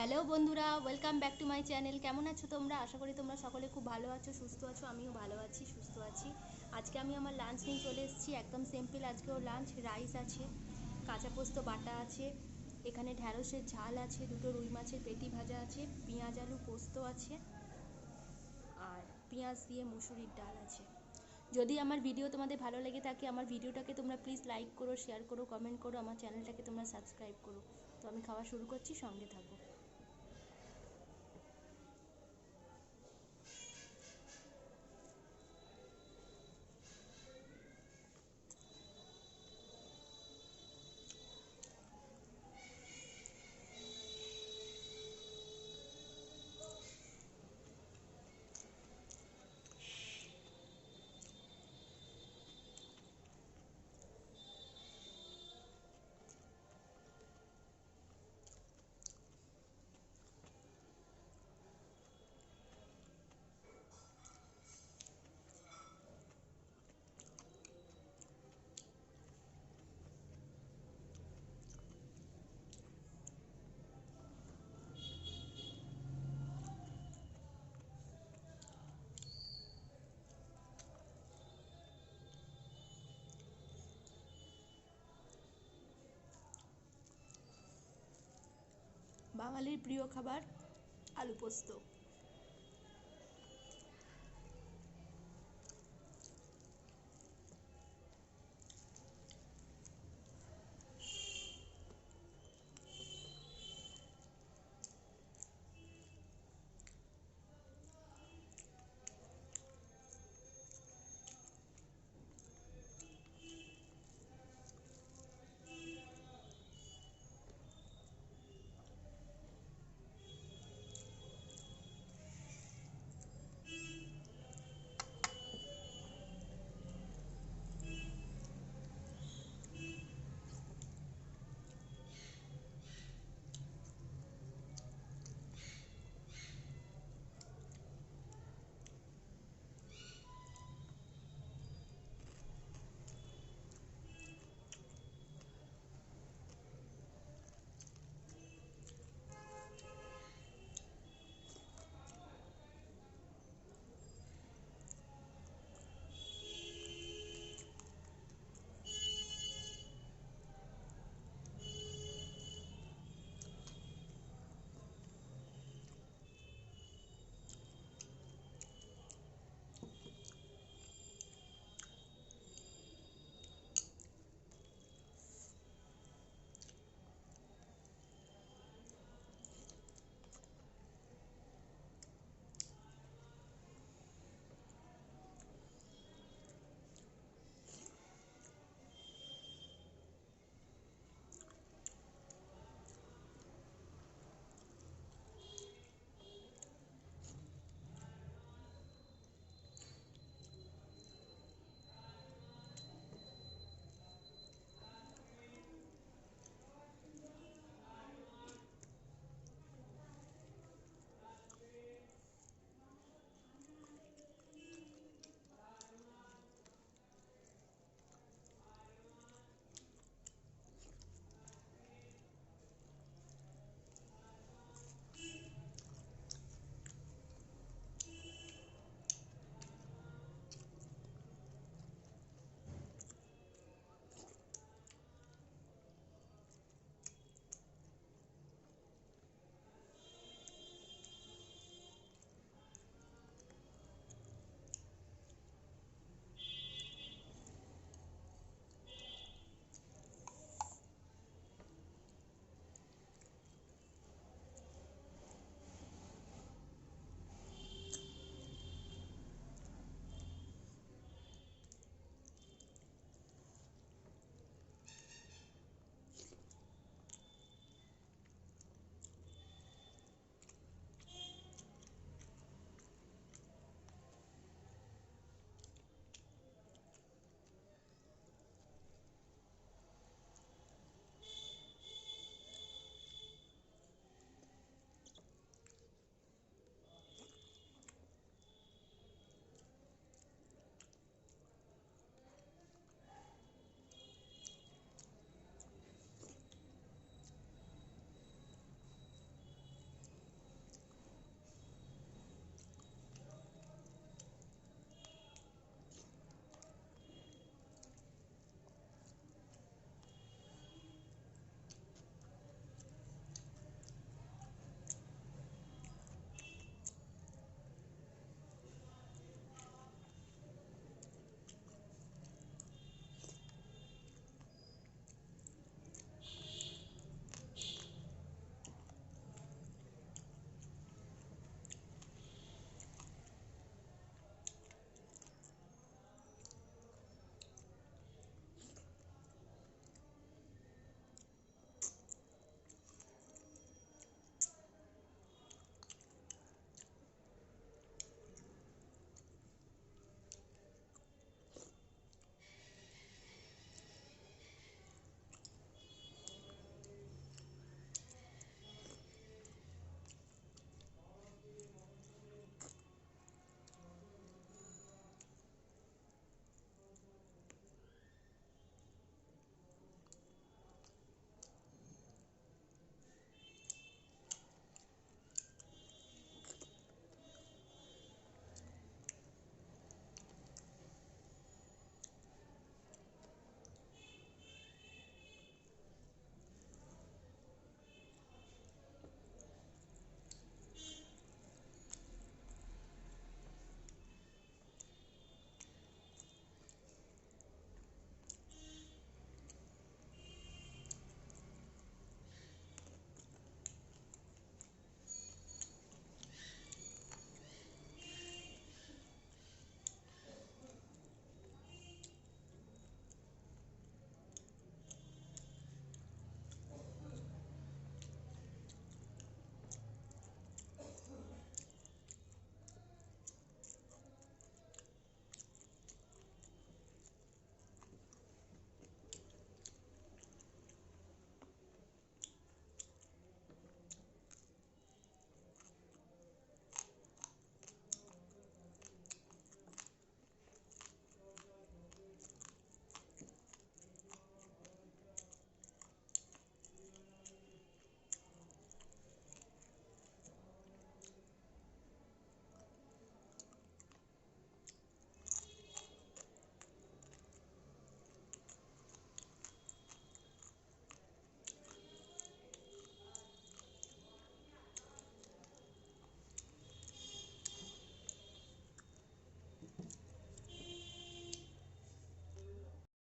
Hello বন্ধুরা, welcome back to my channel. কেমন আছো তোমরা? আশা করি তোমরা সকলে খুব ভালো আছো, সুস্থ আছো। আমিও ভালো আছি, সুস্থ আছি। আজকে আমি আমার লাঞ্চ নিয়ে চলে এসেছি, একদম সিম্পল আজকেও লাঞ্চ। রাইস আছে, কাঁচা পোস্ত বাটা আছে, এখানে ঢ্যাঁড়সের ঝাল আছে, দুটো রুই মাছের পেটি ভাজা আছে, পেঁয়াজ আলু পোস্ত আছে, আর পেঁয়াজ দিয়ে মুসুরির ডাল আছে। যদি আমার ভিডিও তোমাদের ভালো লেগে থাকে, আমার ভিডিওটাকে তোমরা প্লিজ লাইক করো, শেয়ার করো, কমেন্ট করো, আমার চ্যানেলটাকে তোমরা সাবস্ক্রাইব করো। তো আমি খাওয়া শুরু করছি, সঙ্গে থাকো। বাঙালির প্রিয় খাবার আলু পোস্ত।